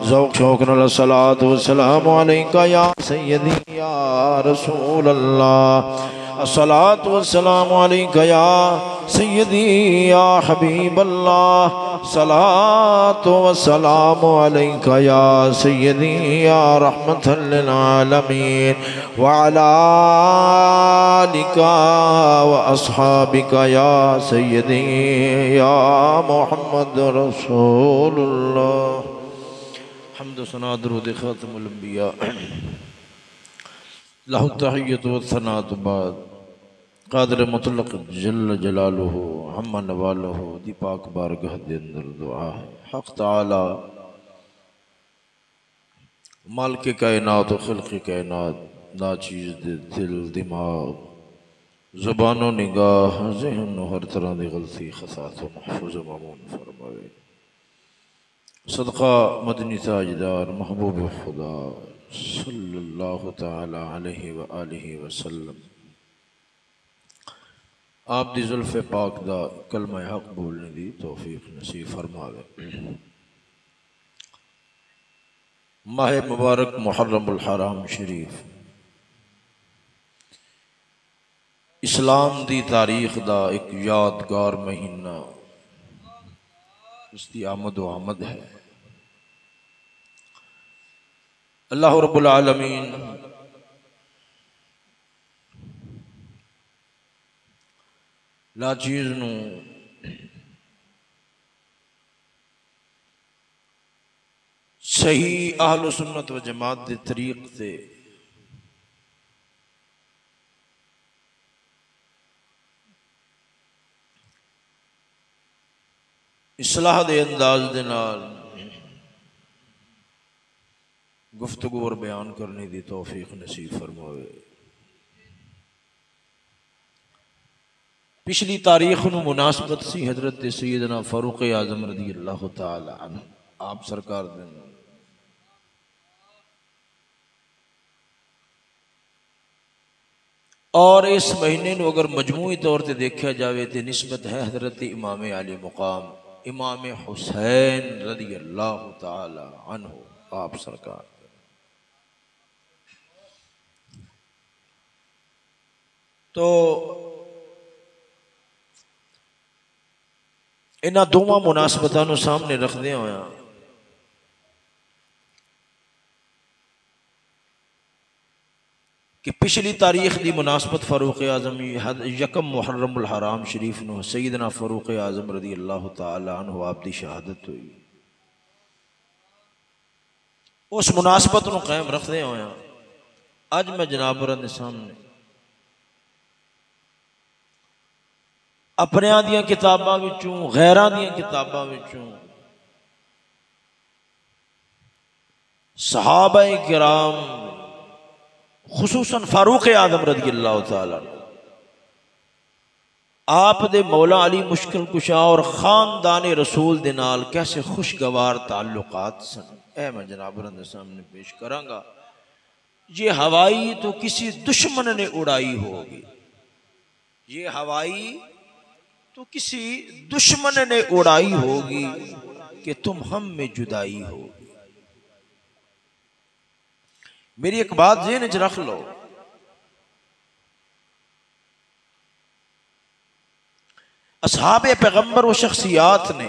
ज़ौक़ शौक़ न सलात व सलाम अलैका या सय्यदी या रसूल अल्लाह, अस्सलातु वस्सलामु अलैका या सय्यदी या हबीब अल्लाह, सलातु वस्सलामु अलैका या सय्यदी या रहमतल लिल आलमीन व अला आलिका व अस्हाबिका या सय्यदी या मुहम्मद रसूलुल्लाह। हम्द सना दुरूद खातमुल अंबिया लहु तहिय्यतु व सनातु बाद कादिर मुतलक जल्ल जलालुहु हम्मा नवालुहु दी पाक बारगाह दे अंदर दुआ है। हक़ तआला मालिक कायनात व खल्क़ कायनात नाचीज़ दे दिल दिमाग ज़ुबानो निगाह ज़हन हर तरह दी गलती खता तो महफूज़ मामून फरमावे। सदका मदनी ताजदार महबूब खुदा सल्लल्लाहु तआला अलैहि व आलिहि वसल्लम आप दी ज़ुल्फ़े पाक दा कलमा हक़ बोलने दी तौफीक नसीब फरमावे। माह मुबारक मुहर्रमुल हराम शरीफ इस्लाम दी तारीख दा एक यादगार महीना, उसकी आमद व आमद है। अल्लाह रब्बुल आलमीन लाचीज़ नूं सही अहल सुन्नत व जमात दे तरीक़ से इस्लाह दे अंदाज दे नाल गुफ्तगू और बयान करने की तौफीक नसीब फरमावे। पिछली तारीख नूं मुनासबत सी हजरत सैयदना फारूक आज़म रज़ी अल्लाह तआला अन्हु आप सरकार दे और इस महीने नूं अगर मजमूई तौर पर देखा जाए तो निस्बत है हजरत इमाम आली मुकाम इमाम हुसैन रज़ी अल्लाह तआला अन्हु आप सरकार। तो इन्हां दोवां मुनासबतां नूं सामने रखदे होया कि पिछली तारीख की मुनासबत फारूक आज़म यकम मुहर्रमुल हराम शरीफ नूं सैयदना फारूक आज़म रज़ी अल्लाह तआला अन्हु आप दी शहादत हुई। उस मुनासबत नूं कायम रखदे होया अज मैं जनाब दे सामने अपनियां दियां किताबां विचों गैरां दियां किताबां विचों सहाबाए किराम खुसूसन फारूक आज़म रज़ी अल्लाह तआला आप दे मौला अली मुश्किल कुशा और खानदान रसूल दे नाल कैसे खुशगवार ताल्लुकात सन, ऐ मैं जनाब दे सामने पेश करांगा। ये हवाई तो किसी दुश्मन ने उड़ाई होगी, ये हवाई तो किसी दुश्मन ने उड़ाई होगी कि तुम हम में जुदाई होगी। मेरी एक बात ज़हन च रख लो, असहाबे पैगंबर वो शख्सियात ने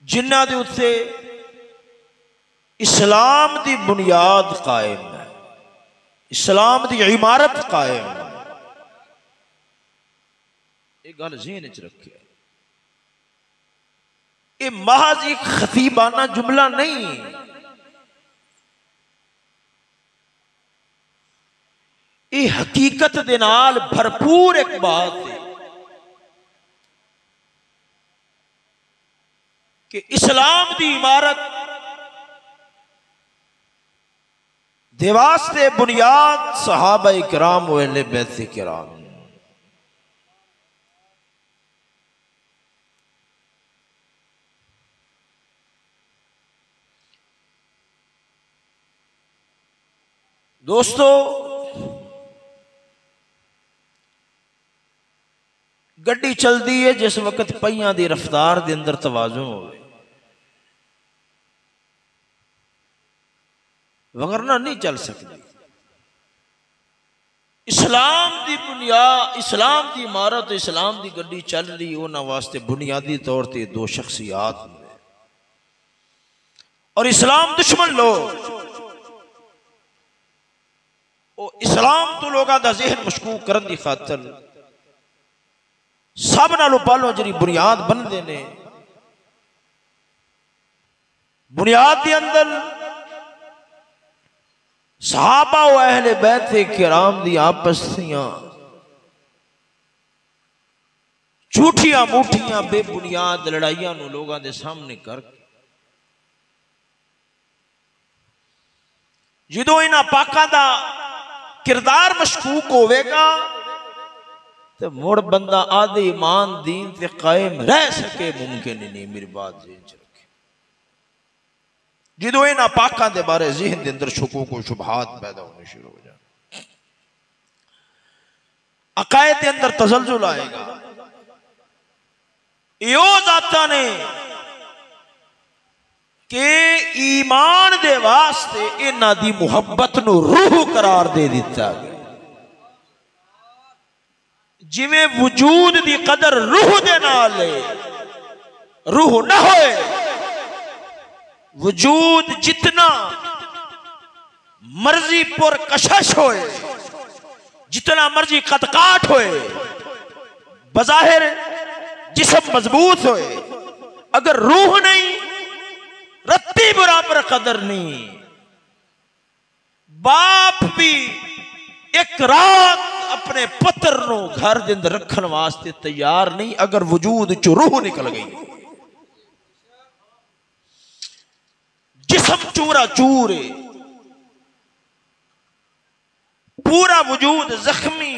जिन्हां दे उत्ते इस्लाम दी बुनियाद कायम है, इस्लाम दी इमारत कायम है। एक गल ज़हन च रखे, ये महज एक खतीबाना जुमला नहीं, ये हकीकत दे नाल भरपूर एक बात है कि इस्लाम दी इमारत दे वास्ते बुनियाद सहाबा किराम व अहले बैत किराम। दोस्तों, गड्डी चलती है जिस वक्त पहियां दी रफ्तार दे अंदर तवाजुन होवे, वगरना नहीं चल सकती। इस्लाम दी बुनियाद, इस्लाम दी इमारत, इस्लाम दी गड्डी चल रही, उन्होंने वास्ते बुनियादी तौर पर दो शख्सियात और इस्लाम दुश्मन लोग इस्लाम तो लोगों का जहन मशकूक करने की खातर सब नालों पहलों जी बुनियाद बनते ने। बुनियाद के अंदर सहाबा व अहले बैत किराम दी आपस दियां झूठियां मूठियां बेबुनियाद लड़ाइयां नूं लोगों के सामने करके जो इन्हां पाकां दा किरदार मशकूक होवेगा तो मुड़ बंदा आदे ईमान दीन ते कायम रह सके मुमकिन ही नहीं। मेरी बात ज़हन च रखे, जो इन्हां पाकां दे बारे ज़हन दे अंदर शुकूक व शुबहात पैदा होने शुरू हो जाए, अकायद के अंदर तसलजुल आएगा। यो जाता ने कि ईमान दे वास्ते इन्हां दी मुहब्बत नूं रूह करार दे दिता गया। जिवें वजूद दी कदर रूह दे नाल है, रूह ना होए वजूद जितना मर्जी पुर कशश होए, जितना मर्जी कतकाट होए, बज़ाहिर जिस्म मजबूत होए, अगर रूह नहीं रत्ती बराबर कदर नहीं। बाप भी एक रात अपने पुत्र नो घर दे अंदर रखने वास्ते तैयार नहीं अगर वजूद चो रूह निकल गई। जिस्म चूरा चूर है, पूरा वजूद जख्मी,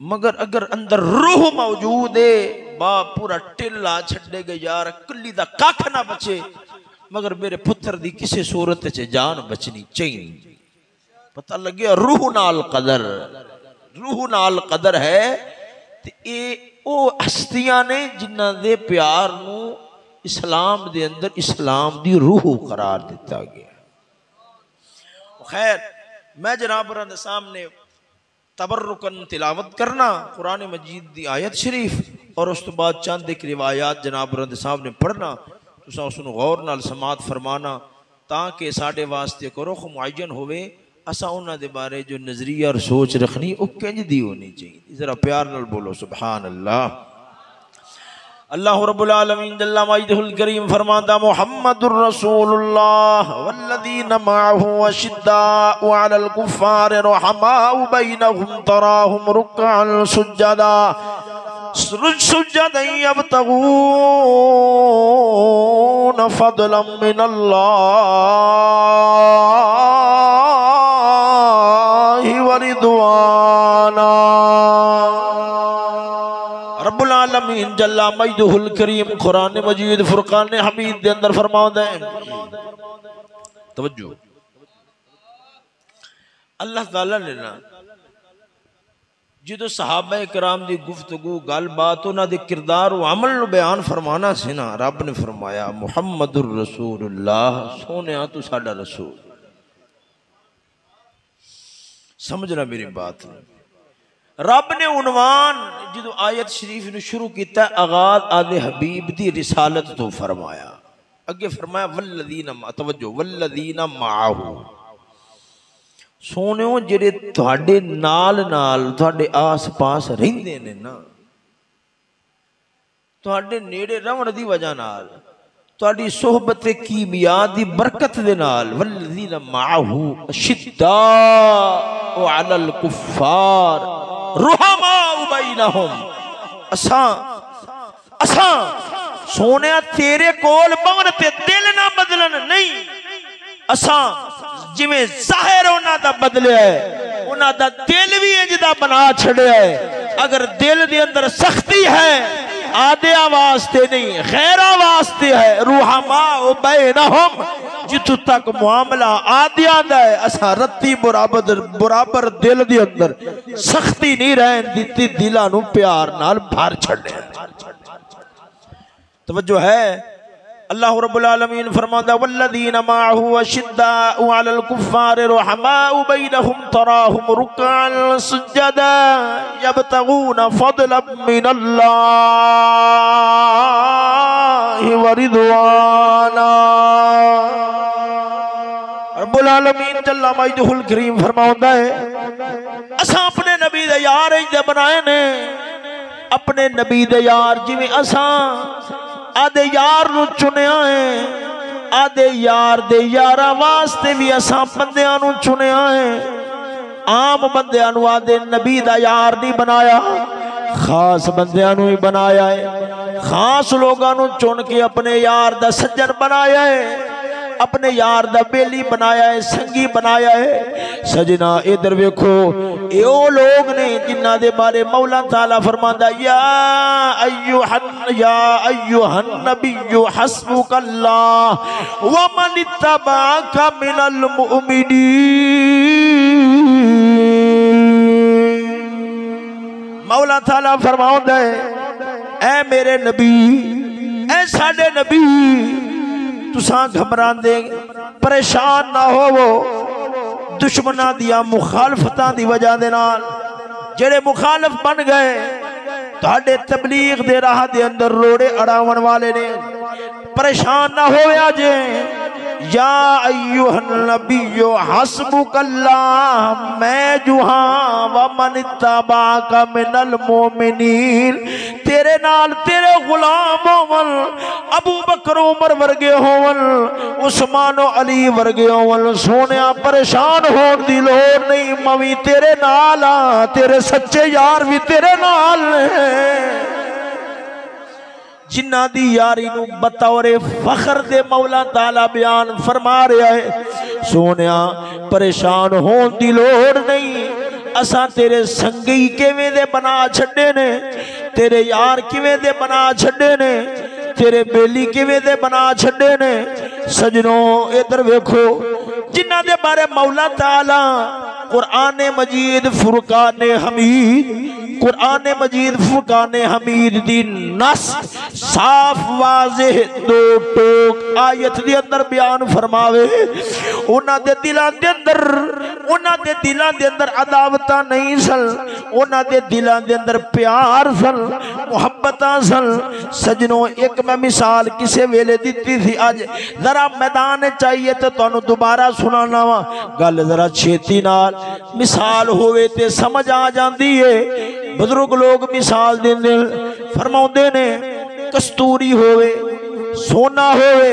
मगर अगर अंदर रूह मौजूद है बाप पूरा टिल्ला छड़ेगा यार, कली दा कख ना बचे, मगर मेरे पुत्र दी किसी सूरत च जान बचनी चाहिए। पता लगे रूह नाल कदर, रूह नाल कदर है। ते ये ओ हस्तियां ने जिन्हां दे प्यार नू इस्लाम दे अंदर इस्लाम दी रूह करार दिता गया। खैर मैं जनाब दे सामने तबर्रुकन तिलावत करना कुरान मजीद दी आयत शरीफ और उस तो बाद चंद एक रिवायात जनाब दे सामने पढ़ना, तुसां उसनूं गौर नाल समात फरमाना ताकि साडे वास्ते एक रुख मुअय्यन होवे। असा उन्हां दे बारे जो नजरिया और सोच रखनी वो किंज दी होनी चाहिए। जरा प्यार नाल बोलो सुभान अल्लाह। अल्लाह रब्बुल आलमीन जल्ला मजदहुल करीम फरमाता मुहम्मदुर रसूलुल्लाह वल्लज़ीना मअहु अशिद्दाउ अलल कुफ्फार रहमाउ बैनहुम तराहुम रुक्अन सुज्जदा सुज्जदन यब्तगून फदलन मिनल्लाहि व रिदवाना। रब्बुल आलमीन जल्ला मजदहुल करीम कुरान मजीद फुरकान हमीद दे अंदर फरमाता है, तवज्जो, अल्लाह ताला ने ना जो सहाबा कराम दी गुफ्तगू गलबात उन्हां दे किरदार और अमल नूं बयान फरमाना सी ना, रब ने फरमाया मुहम्मदुर रसूलुल्लाह, सोनिया तू साडा रसूल। समझना मेरी बात। रब ने उन्वान जो आयत शरीफ ने शुरू किया आगाज आदे हबीब दी रिसालत तो फरमाया। अगे फरमाया वल्लदीना, तवज्जो, वल्लदीना माहू, सोनियो जेड़े तुहाडे नाल नाल तुहाडे आस पास रहिंदे ने ना, तुहाडे नेड़े रहण दी वजह नाल, तुहाडी सोहबत कीमिया दी बरकत दे नाल, वल्लदीना माहू अशिद्दाउ अलल कुफ्फार रुहमाउ बैनहुम, असा सोने तेरे कोल बवन ते दिल ना बदलन नहीं, असा जिवें ज़ाहिर उन्हां दा बदलिया है उन्हां दा दिल भी इंज दा बना छड़िया है। अगर दिल दे अंदर सख्ती है आदिया वास्ते नहीं गैरा वास्ते है। रुहमाउ बैनहुम, जिथों तक मुआमला आदिया दा है असा रत्ती बराबर दिल दे अंदर सख्ती नहीं रहन दी, दिलां नूं प्यार नाल भर छड्डिया। तवज्जो है। अल्लाह रब्बुल आलमीन फरमाता वल्लज़ीना माअहु अशिद्दाउ अलल कुफ्फारि रुहमाउ बैनहुम तराहुम रुक्अन सुज्जदा यब्तगूना फदलन मिनल्लाहि व रिदवाना। रब्बुल आलमीन जल्ला मजदुहुल करीम फरमाउंदा है असा अपने नबी दे यार इज बनाए ने, अपने नबी दे यार जिवें असा आदे यार नू चुनिया है, आदे यार दे यारा वास्ते भी असा बंदियां नू चुनिया है। आम बंदियां नू आदे नबी दा यार नहीं बनाया, खास बंदियां नू ही बनाया है। खास लोगां नू चुन के अपने यार दा सज्जन बनाया है, अपने यार दा बेली बनाया है, संगी बनाया है। सजना इधर वेखो यो लोग ने जिन्हां दे बारे मौला ताला फरमांदा या अय्युहन नबिय्यु हस्बुकल्लाह व मन इत्तबाअका मिनल मुमिनीन। मौला ताला फरमाउंदा है ऐ मेरे नबी, ऐ साडे नबी, तुसां घबरांदे परेशान ना होवो दुश्मनां दियां मुखालफतां दी वजह दे नाल। जेड़े मुखालफ बन गए तुहाडे तबलीग दे राह दे अंदर रोड़े अड़ावन वाले ने, परेशान ना होया जे। या अय्युहन नबिय्यु हस्बुकल्लाह, मैं जुहा व मन इत्तबाअका मिनल मोमिनीन, तेरे नाल तेरे गुलाम होवन, अबू बकर उमर वर्गे होवन, उस्मान अली वर्गे होवन। सोनिया परेशान होने की लोड़ नहीं, मवी तेरे नाल आ, तेरे सच्चे यार भी तेरे नाल है। जिन्ना दी यारी नू बतौरे फखर दे मौला ताला बयान फरमा रहा है। सोनिया परेशान होने की लोड़ नहीं, असा तेरे संगी किवें दे बना छड्डे ने, तेरे यार किवें दे बना छड्डे ने, तेरे बेली किवें दे बना छड्डे ने। सजनों इधर वेखो जिन्हां दे बारे मौला ताला कुरान मजीद फुरकान हमीद, कुरान मजीद फुरकान हमीद दी नस साफ वाज़ेह दो टोक आयत दे अंदर बयान फरमावे। उन्हां दे दिलां दे अंदर, उन्हां दे दिलां दे अंदर अदावतां नहीं सन, उन्हां दे दिलां दे अंदर प्यार सन, मुहब्बतां सन। सजनों एक मैं मिसाल किसे वेले दिती थी, अज जरा मैदान चाहिए तो तुहानू दोबारा सुनाना वा गल, जरा छेती नाल मिसाल होवे ते समझ आ जाती है। बुजुर्ग लोग मिसाल देंदे फरमाउंदे ने कस्तूरी होवे, सोना होवे,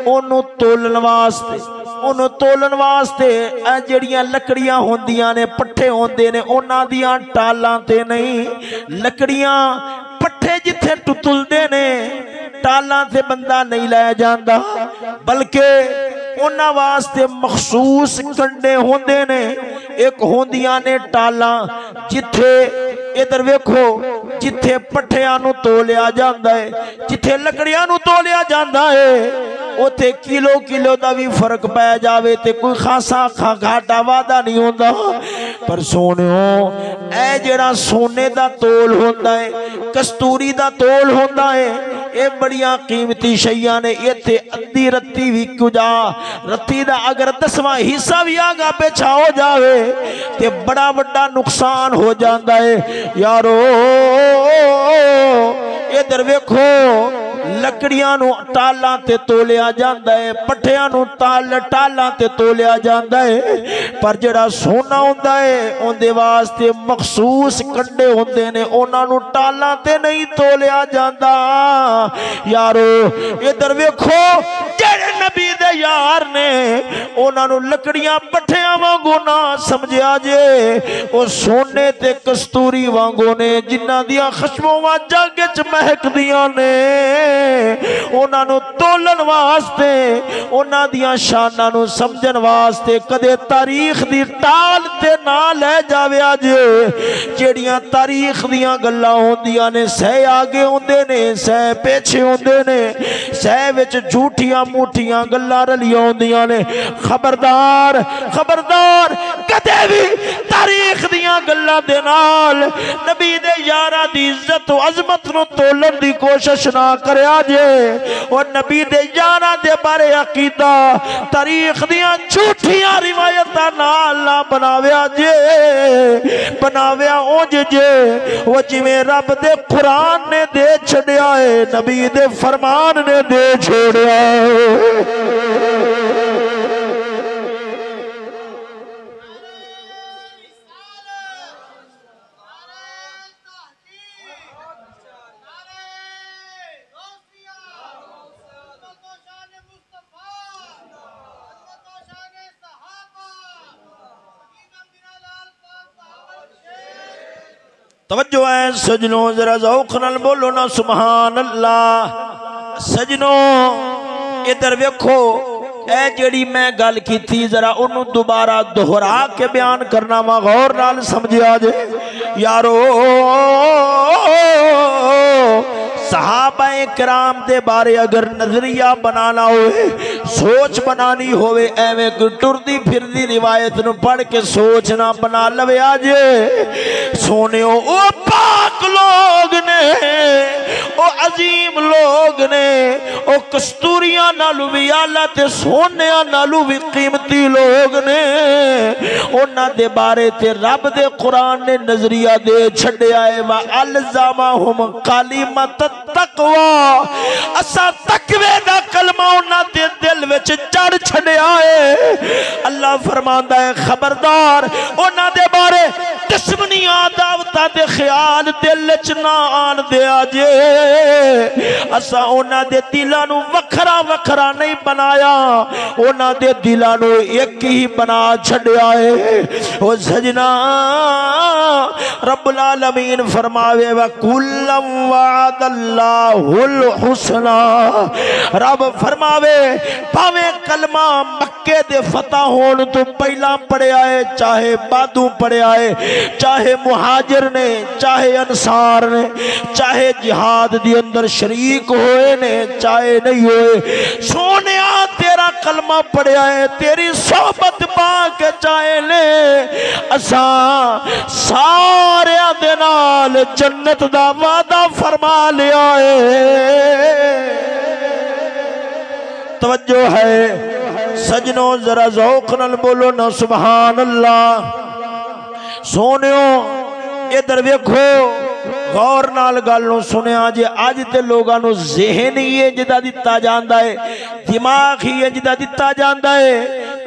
ओनू तोलन वास्ते, ओनू तोलन वास्ते जड़ियां लकड़ियां होंदियां ने, पट्ठे होंदे ने, उन्हां दियां टालां ते नहीं, लकड़ियां पट्ठे जिथे तुलदे ने टालां ते बंदा नहीं लै जांदा, बल्कि उन्हां वास्ते मखसूस कंडे होंदे ने। एक होंदियां ने टालां जिथे इधर वेखो जिथे पट्ठियां नू तोलिया जांदा है, जिथे लकड़ियां नू तोलिया जांदा है, उथे किलो किलो का भी फर्क पै जावे ते कोई खासा घाटा वादा नहीं होंदा। पर सोनियो ऐ जेड़ा सोने दा तोल होंदा है, कस्तूरी दा तोल होंदा है, ये बड़ियां कीमती शैयां ने। इत्थे अद्धी रत्ती भी कुजा रत्ती दा अगर 10वां हिस्सा भी आगा पिछा हो जावे ते बड़ा बड़ा नुकसान हो जाता है। यारो इधर वेखो लकड़ियां नू टालां ते तोलिया जांदा है, पट्ठियां नू टालां ते तोलिया जांदा है, पर जेड़ा सोना हुंदा है उहदे वास्ते मखसूस कंडे हुंदे ने, उहनां नू टालां ते नहीं तोलिया जांदा। यारो इधर वेखो जेड़े नबी दे यार ने उहनां नू लकड़ियां पट्ठियां वांगू ना समझिया जे, ओ सोने ते कस्तूरी वांगू ने जिन्हां दियां खुशबूआं जग च महकदियां ने। उन्होंने तोलन वास्ते, उन्होंने शाना नू समझन वास्ते कदे तारीख दी टाल ते ना लै जावे। जे जेड़ियां तारीख दियां गल्लां होंदियां ने सह आगे होंदे ने, सह पीछे होंदे ने, सह विच झूठियां मुठियां गल्लां रलियां होंदियां ने। खबरदार खबरदार कदे भी तारीख दियां गल्लां दे नाल नबी दे यारां दी इज्जत अजमत नूं तोलन दी कोशिश ना करया जे। और नबी दे यारां दे बारे अकीदा तारीख दियां झूठियां रिवायतां नाल ना बनाव्या जे। बनाव्या उंज जे वो जिवें रब दे कुरान ने दे छड़िया है, नबी दे फरमान ने दे छोड़िया है। तवज्जो है सजनों, जरा ज़ौक़ नाल बोलो ना सुभान अल्लाह। सजनों इधर वेखो, ए जेड़ी मैं गल की थी जरा उन्हों दोबारा दोहरा के बयान करना वा, गौर नाल समझिया जे यारो। सहाबाए किराम दे बारे अगर नजरिया बनाना होए, सोच बनानी होवे, एवें कोई टुरदी फिरदी रिवायत नूं पढ़ के सोच ना बना लवे। आज सोनियो ओ पाक लोग ने, ओ अजीम लोग ने, ओ कस्तूरियां नालू भी आला ते सोनिया नालू भी कीमती लोग ने। उन्हां दे बारे ते रब दे कुरान ने नजरिया दे छड्डिया है। वा अलज़ामहुम कलिमत तकवा, असा तकवे दा कलमा उन्हां दे दिल विच जड़ छड्डिया है। अल्लाह फरमांदा है खबरदार उन्हां दे बारे दुश्मनियां दावतां दे ख्याल दिल च ना आन दिया जे। असा उन्हां दे दिलां नूं वखरा वखरा नहीं बनाया, उन्हां दे दिलां नूं एक ही बना छड्डिया है। ओ सजना रब्बुल आलमीन फरमावे व कुल्लम वअदल्लाहुल हुस्ना। रब फरमावे भावें कलमा मक्के दे फतह होने तो पहला पढ़िया है, चाहे बादू पढ़िया है, चाहे मुहाजिर ने, चाहे अंसार ने, चाहे जिहाद दी अंदर शरीक होए ने, चाहे नहीं होए। सोनिया तेरा कलमा पढ़िया है, तेरी सोहबत पाक चाहे ले, असा सारे दे नाल जन्नत दा वादा फरमा लिया है। तवज्जो है सजनों, जरा ज़ौक़ नाल बोलो ना सुभान अल्लाह। सोनियो इधर वेखो, गौर नाल गल नूं सुनिया जे। अज ते लोगां नूं ज़हन ही है जिदा दिता जांदा है, दिमाग ही है जिदा दिता जांदा है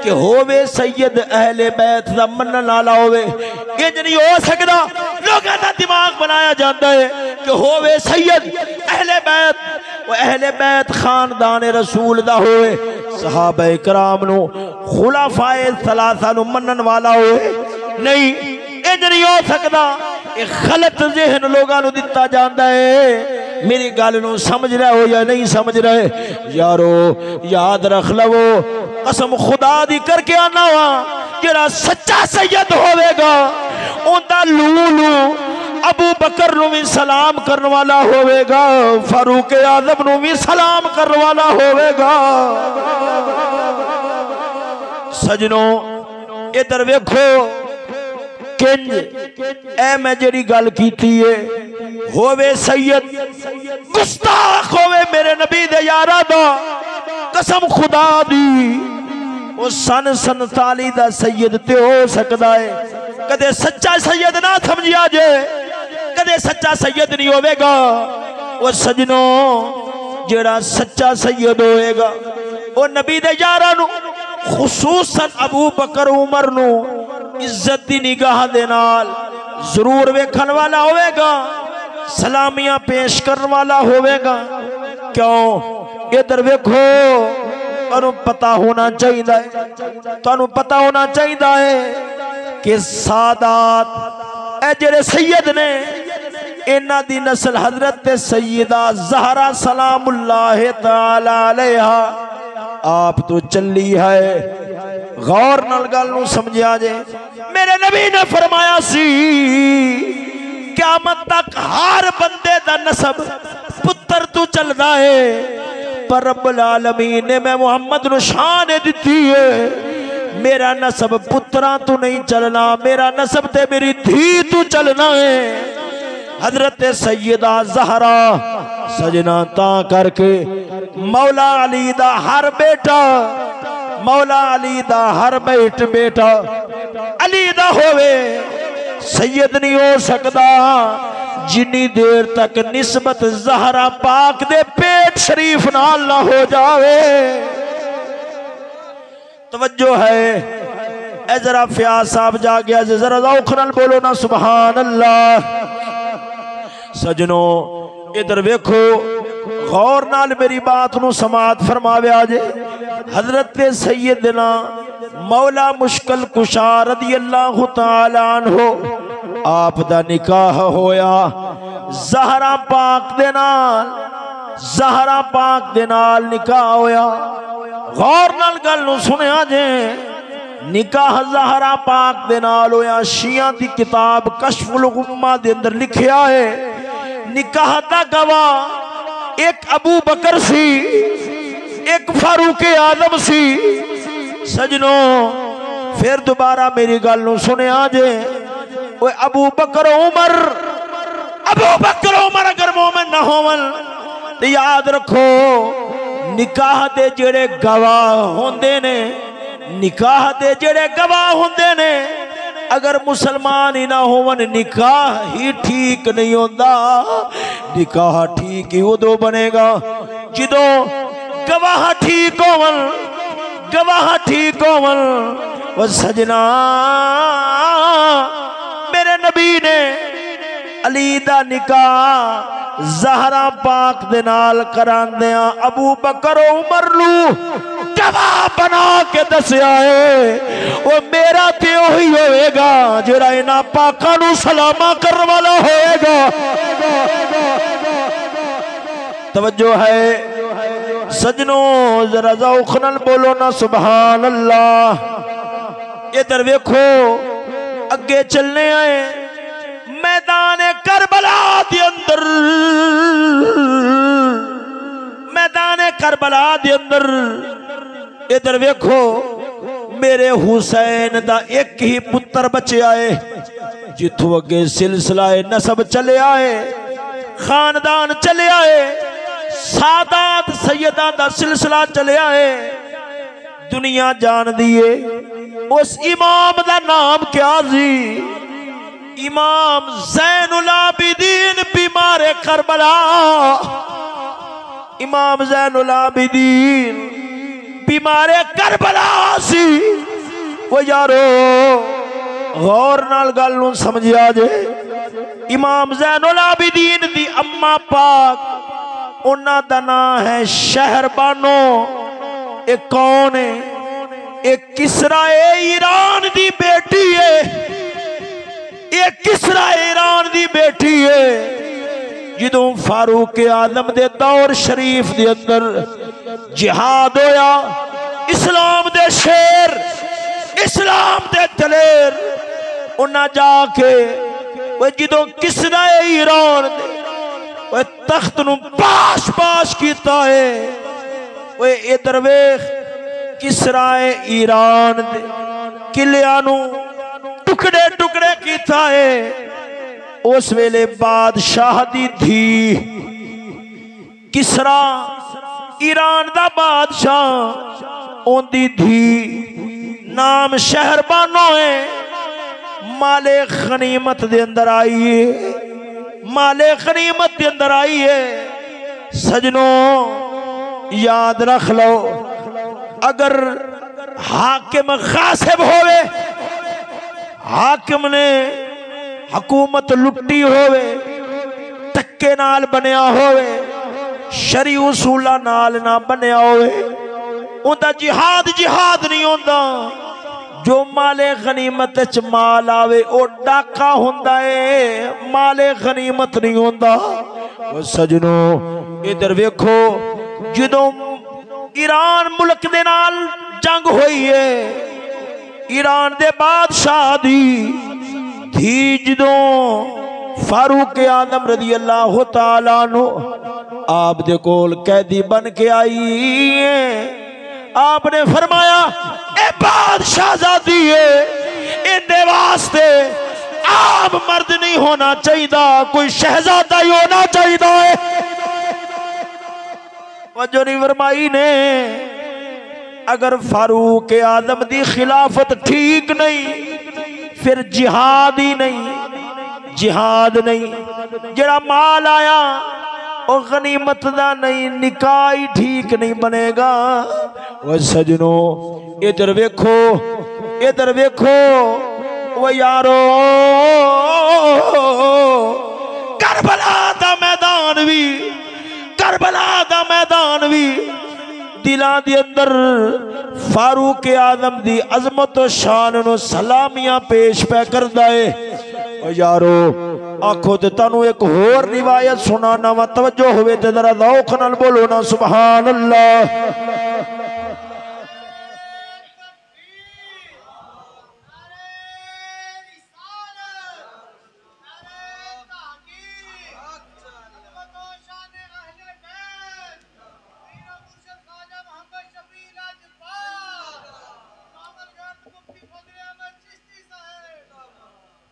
कि होवे सैयद अहले बैत दा मनन वाला होवे। इंज नहीं हो सकदा, लोगां दा दिमाग बनाया जांदा है कि होवे सैयद अहले बैत, वो अहले बैत खानदान रसूल दा होवे, सहाबाए किराम नूं खुलाफाए सलासा नूं मनन वाला होवे। नहीं, इंज नहीं हो सकदा। एक गलत ज़हन लोगां नूं दिता जांदा है। मेरी गल नूं समझ रहे हो या नहीं समझ रहे यारो? याद रख लवो, कसम खुदा दी करके आना वा, जेड़ा सच्चा सैयद होवेगा उनका लूलू अबू बकर नूं भी सलाम करने वाला होवेगा, फारूक आजम नूं भी सलाम करने वाला होवेगा। सजनों इधर वेखो, किंज ए मैं जेड़ी गल कीती है, होवे सैयद गुस्ताख होवे मेरे नबी दे यारा दा, कसम खुदा दी वो सन 47 दा सैयद ते हो सकदा है। कदे सच्चा सैयद ना समझिया जे, कदे सच्चा सैयद नहीं होवेगा। वो सजनों जेड़ा सच्चा सैयद होएगा वो नबी दे यारा नूं, खुसूसन अबू बकर उमर नूं इज्जत दी निगाह दे नाल जरूर वेखण वाला होवेगा, सलामियां पेश करने वाला होवेगा। क्यों? इधर वेखो, तुहानू पता होना चाहिए, तुहानू पता होना चाहिए कि सादात ए जेड़े सैयद ने, इन्हां दी नस्ल हजरत सैयदा ज़हरा सलामुल्लाह तआला अलैहा आप तो चली है। गौर नाल गल नूं समझिया जे। मेरे नबी ने फरमाया सी क़यामत तक हर बंदे दा नसब पुत्र तू चलदा है, पर रब्बुल आलमीन ने मैं मोहम्मद नूं शान दी है, मेरा नसब पुत्रा तू नहीं चलना, मेरा नसब ते मेरी धी तू चलना है। हजरत सैयदा ज़हरा सजना ता करके मौला अली दा हर बेटा, मौला अली दा हर बेटा अली दा होवे, सैयद नहीं हो सकता जिन्नी देर तक निस्बत ज़हरा पाक दे पेट शरीफ नाल ना हो जावे। तवज्जो है, ए जरा फयाज साहब जा गया, जरा ज़ौक़ नाल बोलो ना सुभान अल्लाह। सजनो इधर वेखो, गौर नाल मेरी बात नू समात फरमावे। आज हजरत सैयदना मौला मुश्किल कुशा रज़ियल्लाहु तआला अन्हु आप दा निकाह होया ज़हरा पाक दे नाल, ज़हरा पाक दे नाल निकाह होया। गौर नाल गल नू सुनिया जे, निकाह ज़हरा पाक दे नाल होया। शिया दी किताब कश्फुल गुम्मा दे अंदर लिखिया है, निकाह दा गवाह एक अबू बकर सी, एक फारूक आजम सी। सजनो फिर दोबारा मेरी गल नू सुनिया जे, वो अबू बकर उमर अगर मोमिन ना होवन तो याद रखो निकाह दे जेड़े गवाह होंदे ने, निकाह दे जेड़े गवाह होंदे ने, अगर मुसलमान ही ना होवन निकाह ही ठीक नहीं होता। निकाह ठीक ही उदो बनेगा जिदो गवाह ठीक होवन, गवाह ठीक होवन। वो सजना मेरे नबी ने अली दा निकाह ज़हरा पाक दे नाल करांदिया अबू बकर उमर नू गवाह बना के दसिया है, वो मेरा ते ओही होएगा जेड़ा इन्हां पाकां नू सलामा करन वाला होएगा। तवज्जो है सजनो, जरा ज़ौक़ नाल बोलो ना सुभान अल्लाह। इधर वेखो अगे चलने आए मैदान करबला दे अंदर, मैदान करबला दे अंदर। इधर वेखो मेरे हुसैन दा एक ही पुत्र बचे आए, जिथों अगे सिलसिला नसब चले आए, खानदान चले आए, सादात सैयदा दा सिलसिला चले आए। दुनिया जान दिए उस इमाम दा नाम क्या जी? इमाम ज़ैनुल आबिदीन बीमारे करबला। इमाम ज़ैनुल आबिदीन बीमारे करबला सी। वो यारो गौर नाल गल नूं समझिया जे, इमाम ज़ैनुल आबिदीन दी अम्मा पाक उन्हां दा नाम है शहरबानो। एक कौन है? एक किसरा ईरान दी बेटी है, एक किसरा ईरान दी बेटी है। जिदों फारूक आजम दे दौर शरीफ दे अंदर जिहाद होया, इस्लाम दे शेर, इस्लाम दे दलेर, उन्हां जाके वो जिदों किसरा ईरान वो तख्त नूं पाश पाश कीता है। वो इधर वेख किसरा ईरान दे किलियां नूं टुकड़े टुकड़े कीता है। उस वेले बादशाह दी धी किसरा ईरान दा बादशाह, ओंदी धी नाम शहरबानो है। माले गनीमत दे अंदर आई है, माले गनीमत दे अंदर आई है। सजनों याद रख लो, अगर हाकिम गासिब होवे, हाकिम ने हुकूमत लुट्टी होवे, तक्के नाल बनया होवे, शरी उसूला नाल ना बनया होवे, उनका जिहाद जिहाद नहीं होंदा। जो माले गनीमत च माल आवे ओ डाका हुंदा है, माले गनीमत नहीं होंदा। सजनों इधर वेखो, जदों ईरान मुल्क दे नाल जंग हुई है, ईरान दे बादशाह दी धी जदों फारूक आदम रदी अल्लाह तआला अन्हु आप दे कोल कैदी बन के आई है। आपने फरमाया ए बादशाहजादी है, इनके वास्ते आम मर्द नहीं होना चाहिए, कोई शहजादा ही होना चाहिए। वजह नहीं फरमाई ने अगर फारूक आदम दी खिलाफत ठीक नहीं फिर जिहाद ही नहीं, जिहाद नहीं। जरा माल आया और गनीमत दा नहीं, निकाह ही ठीक नहीं बनेगा। वो सजनों इधर वेखो, इधर वेखो, वो यारो करबला दा मैदान भी, करबला दा मैदान भी दिलां दे अंदर फारूक आदम दी अजमत और शान नु सलामियां पेश पे करदा है। ओ यारो आखो ते तानू एक होर रिवायत सुनाना वा, तवज्जो होवे ते जरा ज़ौक़ नाल बोलो ना सुभान अल्लाह।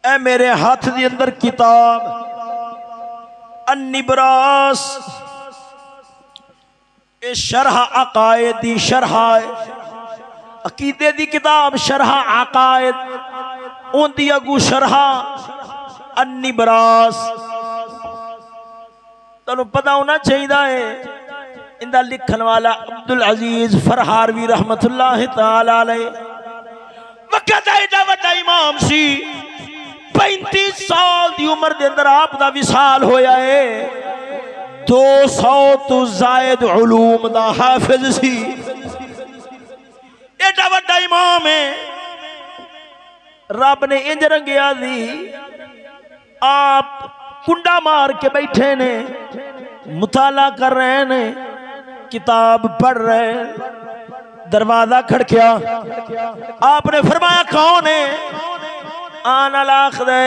ए मेरे हाथ के अंदर किताब अन्निब्रास, ए शरह अकायदी, शरह अकीदे दी किताब शरह अकायद, उनकी अगू शरह अन्निब्रास। तुहानू पता होना चाहिए इंदा लिखन वाला अब्दुल अजीज फरहारवी रहमतुल्लाह तआला अलैह वक़्त एडा वड्डा इमाम सी। 35 साल की उम्र के अंदर आप दा विसाल होया है। 200 तो जायद उलूम दा हाफिज सी। एडा वड्डा इमाम है, रब ने इंज रंगिया दी आप कुंडा मार के बैठे ने, मुताला कर रहे ने, किताब पढ़ रहे। दरवाजा खड़किया, आपने फरमाया कौन है? आना लाख दे,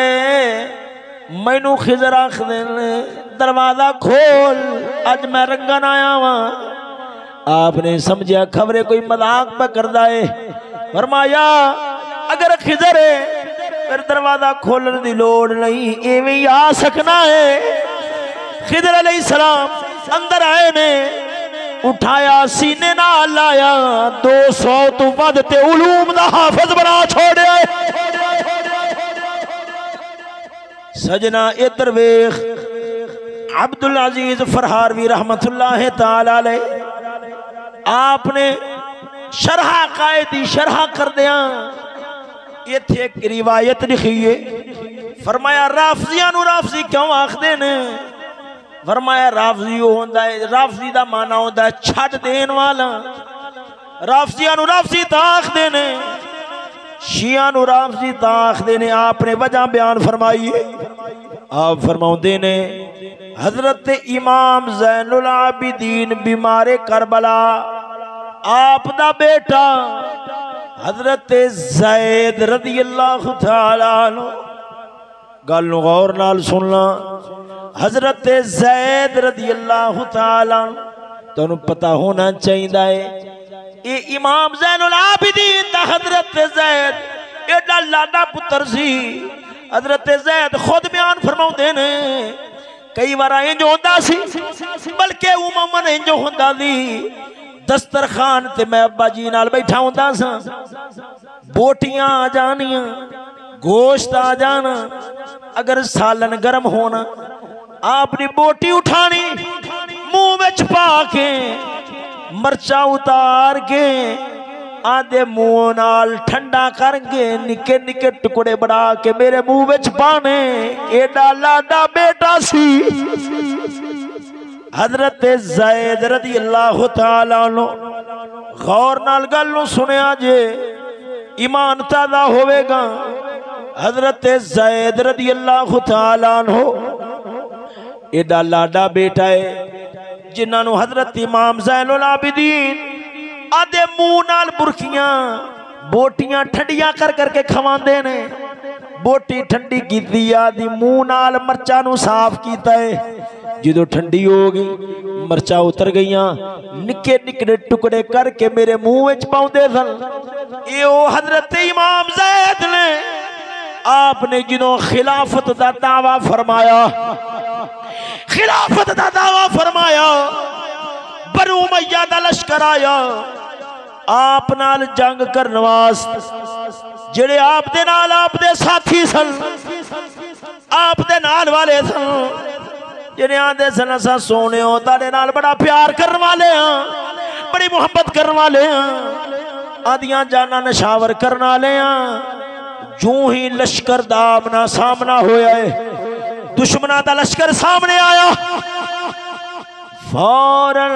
मैनू खिजर आख दे। दरवाजा खोल, अज मैं रंगन आया वहां। आपने समझा खबरे कोई मजाक पे करदा है। फरमाया अगर खिजर है फिर दरवाजा खोलने की लोड़ नहीं, एवं ही आ सकना है। खिजर अलैहिस्सलाम अंदर आए ने, उठाया सीने नाल लाया, 200 तो वध ते उलूम दा हाफिज बना छोड़िया। सजना इधर वेख, अब्दुल अजीज फरहारवी रहमतुल्लाह तआला अलैह आपने शरह कायदी शरह कर दिया। इत्थे एक रिवायत लिखी है, फरमाया राफजियां नू राफजी क्यों आखदे ने? फरमाया राफजी होंदा है, राफजी दा माना होंदा है छड़ देन वाला। राफजियां नू राफजी तां आखदे ने, शिया नू राफजी तां आखदे ने। आपने वजह बयान फरमाई, आप फरमाउंदे ने हजरत इमाम ज़ैनुल आबिदीन बीमारे करबला, आप दा बेटा हजरत ज़ैद रज़ी अल्लाह तआला अन्हु, गल नूं गौर नाल सुनना। हजरत ज़ैद रज़ी अल्लाह तआला अन्हु तुहानूं पता होना चाहिए है, ये इमाम ज़ैनुल आबिदीन दा हजरत ज़ैद एडा लाडा पुत्र सी। हजरत ज़ैद खुद बयान फरमाउंदे ने, कई बार इंज होंदा सी, बल्कि उमूमन इंज होंदा सी, दस्तरखान ते मैं अब्बा जी नाल बैठा होंदा सा, बोटियां आ जानियां, गोश्त आ जाना, अगर सालन गर्म होना, आपने बोटी उठानी, मुंह में पा के मरचा उतार के आधे मुंह नाल ठंडा करके निके निके टुकड़े बना के मेरे मुंह में पाने। एडा लाडा बेटा सी हजरत ज़ैद रज़ी अल्लाह तआला अन्हु। गौर नाल गल नूं सुनिया जे, ईमान ताज़ा होवेगा। हजरत ज़ैद रज़ी अल्लाह तआला अन्हु एडा लाडा बेटा है जिन्होंने हजरत इमाम ज़ैनुल आबिदीन आधे मुंह नाल बुरखियां बोटियां ठंडियां कर करके खवांदे ने। बोटी ठंडी की आदि मुंह नाल मरचा नू साफ किया है। जो ठंडी हो गई मरचा उतर गई, निके निके टुकड़े करके मेरे मुंह विच पाउंदे सन। ये हजरत इमाम ज़ैद ने आपने जो खिलाफत का दावा फरमाया, खिलाफत का दावा फरमाया, बनु उमय्या दा लश्कर आया आप नाल जंग करने वास्ते। जेड़े आप दे नाल आप दे साथी सन, आप दे नाल वाले सन, जेड़े आंदे सन असां सोने हो तारे नाल बड़ा प्यार करने वाले हाँ, बड़ी मुहब्बत करने वाले हाँ, आदियां जाना नशावर करने वाले हाँ। जूं ही लश्कर दा आमना सामना होया है, दुश्मना दा लश्कर सामने आया, फौरन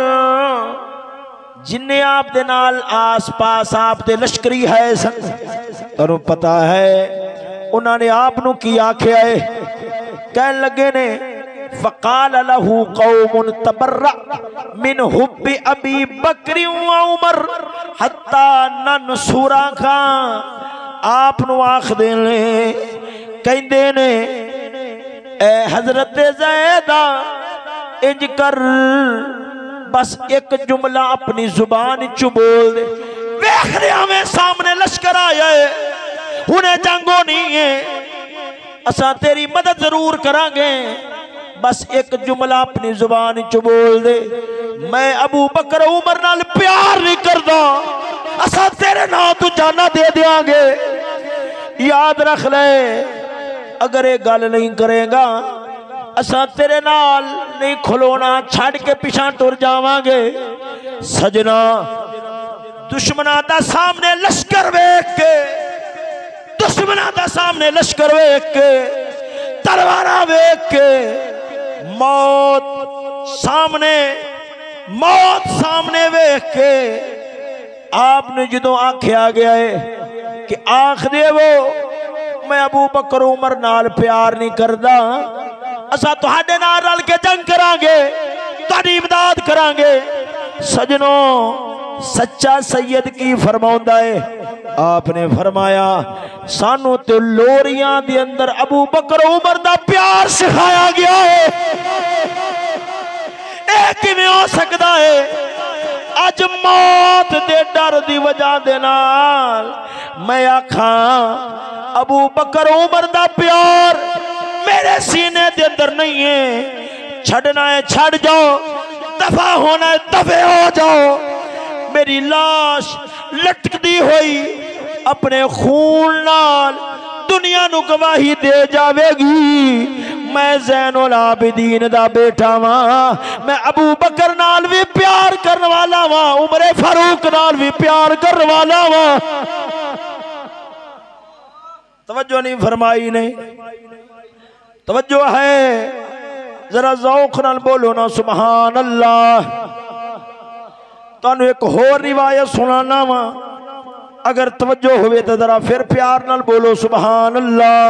जिन्ने आप दे नाल आस पास आप दे लश्करी है सन, तनु पता है उन्होंने आप नू की आख्या है। कहन लगे ने फ़क़ाल लहू कौमुन तबर्रा मिन हुब्बि अबी बकर व उमर हत्ता ननसुरका। आप नू आख देने कहंदे ने ए हजरत ज़ैदा इंज कर, बस एक जुमला अपनी जुबान चु बोल दे। वेख रहा में सामने लश्कर आया है, हुने जंग होनी है, असा तेरी मदद जरूर करांगे, बस एक जुमला अपनी जुबान चु बोल दे। मैं अबू बकर उमर नाल प्यार नहीं करदा, असा तेरे नाम तू जाना दे देंगे। याद रख ले, अगर ये गल नहीं करेगा असा तेरे नाल नहीं खलोना, छड़ के पिछा टुर जावांगे। सजना दुश्मना दा सामने लश्कर वेख के, दुश्मना दा सामने लश्कर वेख के, तलवारा वेख के, मौत सामने वेख के आपने जो आख्या गया है कि आख दे वो मैं अबू बकर उमर नाल प्यार नहीं करदा, असा तुहाडे नाल रल के जंग करांगे, तुहाडी इमदाद करांगे। सजनों सच्चा सैयद की फरमाउंदा है, आपने फरमाया सानू तो लोरियां दे अंदर अबू बकर उमर दा प्यार सिखाया गया है। ए किवें हो सकदा है अज मौत दे डर दी वजह दे नाल मैं आखां अबू बकर उमर दा प्यार मेरे सीने दे अंदर नहीं है। छड़ना है छड़ जाओ, दफा होना है दफे हो जाओ। मेरी लाश लटकती हुई अपने खून नाल दुनिया नू गवाही दे जावेगी। मैं ज़ैनुल आबिदीन दा बेटा वां, मैं अबू बकर नाल भी प्यार करने वाला वां, उमर फारूक नाल भी प्यार करने वाला वां। तवज्जो नहीं फरमाई ने, तवज्जो है, जरा ज़ौक़ नाल बोलो ना सुभान अल्लाह। तानू एक होर रिवायत सुनाना वा, अगर तवज्जो होवे तो जरा फिर प्यार नाल बोलो सुभान अल्लाह।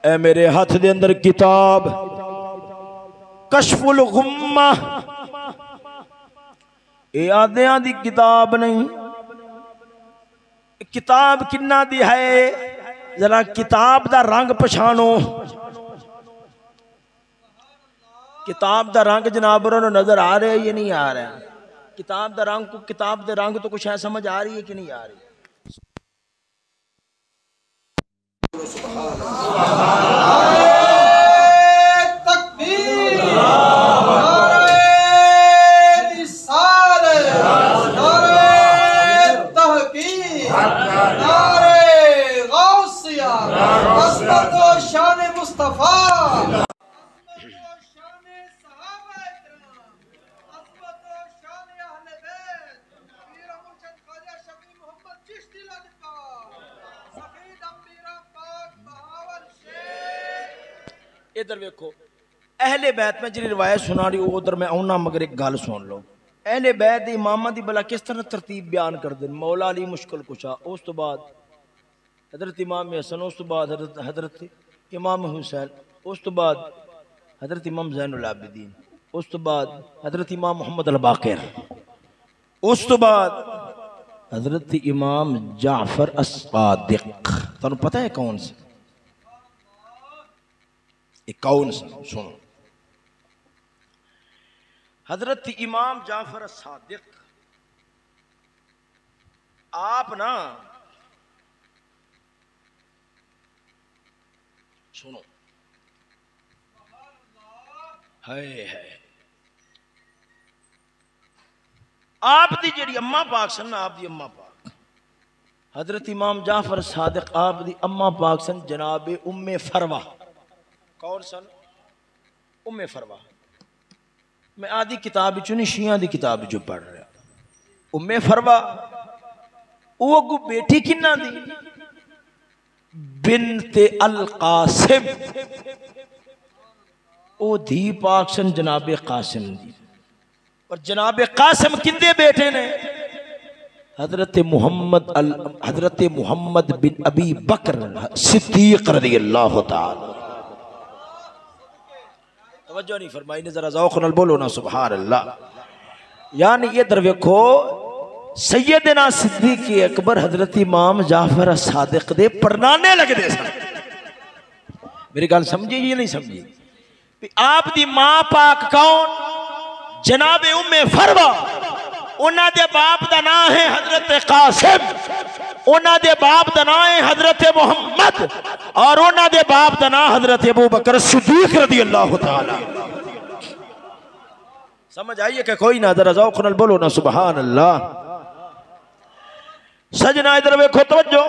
ए मेरे हाथ दे अंदर किताब कश्फुल गुम्मा, ये आदियां दी किताब नहीं, किताब किन्ना दी है जरा किताब दा रंग पछाणो। किताब दा रंग जनाब नजर आ रहा है ये नहीं आ रहा? किताब दा रंग को, किताब दे रंग तो कुछ है समझ आ रही है कि नहीं आ रही? इधर देखो, अहले बैत में जी रिवायत सुना रही उधर मैं आना, मगर एक गल सुन लो। अहले बैत इमामा दी भला किस तरह तरतीब बयान कर दे। मौला अली मुश्किल कुशा, उस तो बाद हजरत इमाम हसन, उस तो बाद हजरत इमाम हुसैन, उस तो बाद हजरत इमाम ज़ैनुल आबिदीन, उस तो बाद हजरत इमाम मोहम्मद अल बाक़िर, उस तो बाद हजरत इमाम जाफर अस सादिक। तुहानू पता है कौन सा? कौन सा? सुनो, हजरत इमाम जाफर सादिक आप ना सुनो, है आप दी जेड़ी अम्मा पाक सन, आप दी अम्मा पाक हजरत इमाम जाफर सादिक आप दी अम्मा पाक सन जनाब उम्मे फरवा। कौन सन? उम्मे फरवा। मैं आदि किताब चुनी शिया दी किताब जो पढ़ रहा। उम्मे फरवा वो अगू बेटी किन्ना दी? बिनते अल कासिम, ओ धी पाक सन जनाब कासिम दी। और जनाब कासिम किंदे बेटे ने? हजरत मोहम्मद बिन अबी बकर सिद्दीक रज़ियल्लाहु ताला। तवज्जो नहीं फरमाई ने, जरा ज़ौक़ नाल बोलो ना सुभान अल्लाह। यानी ये दर वेखो सैयदना सिद्दीक़ अकबर हजरत इमाम जाफर सादिक दे परनाने लगदे सन। मेरी गल समझी या नहीं समझी? आप दी मां पाक कौन? जनाबे उम्मे फरवा। उन्हां दे बाप दा नाम है हजरत कासिम, उन्हां दे बाप दा नाम है हजरत मोहम्मद, और उन्हां दे बाप दा नाम हजरत अबू बकर सिद्दीक रज़ियल्लाहु ताला। समझ आइए कि कोई ना? जरा ज़ौक़ नाल बोलो ना सुभान अल्लाह। सजना इधर वेखो, तवज्जो।